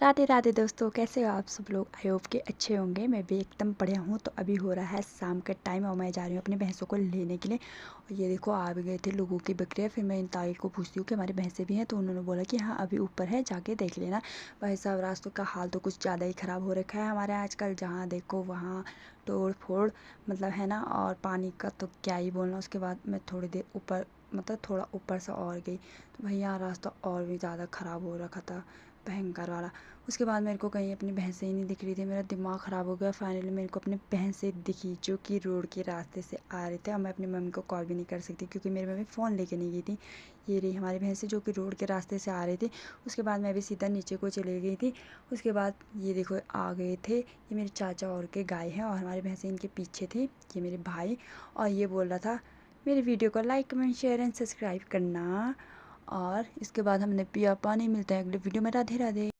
राधे राधे दोस्तों, कैसे हो आप सब लोग। आई होप के अच्छे होंगे। मैं भी एकदम बढ़िया हूँ। तो अभी हो रहा है शाम का टाइम और मैं जा रही हूँ अपनी भैंसों को लेने के लिए। और ये देखो आ भी गए थे लोगों की बकरियाँ। फिर मैं इन ताई को पूछती हूँ कि हमारी भैंसें भी हैं, तो उन्होंने बोला कि हाँ अभी ऊपर है, जाके देख लेना। भाई साहब, रास्तों का हाल तो कुछ ज़्यादा ही ख़राब हो रखा है हमारे आजकल। जहाँ देखो वहाँ तोड़ फोड़, मतलब है ना। और पानी का तो क्या ही बोलना। उसके बाद मैं थोड़ी देर ऊपर, मतलब थोड़ा ऊपर से और गई, तो भैया रास्ता और भी ज़्यादा ख़राब हो रखा था, भयंकर वाला। उसके बाद मेरे को कहीं अपनी भैंसें ही नहीं दिख रही थी। मेरा दिमाग ख़राब हो गया। फाइनली मेरे को अपनी भैंसें दिखी जो कि रोड के रास्ते से आ रहे थे। और मैं अपनी मम्मी को कॉल भी नहीं कर सकती क्योंकि मेरी मम्मी फ़ोन लेके नहीं गई थी। ये रही हमारी भैंसें जो कि रोड के रास्ते से आ रही थी। उसके बाद मैं भी सीधा नीचे को चली गई थी। उसके बाद ये देखो आ गए थे, ये मेरे चाचा और के गाय हैं और हमारी भैंसें इनके पीछे थी। ये मेरे भाई, और ये बोल रहा था मेरी वीडियो को like comment share and subscribe करना। और इसके बाद हमने पिया पानी। मिलता है अगले वीडियो में। राधे राधे।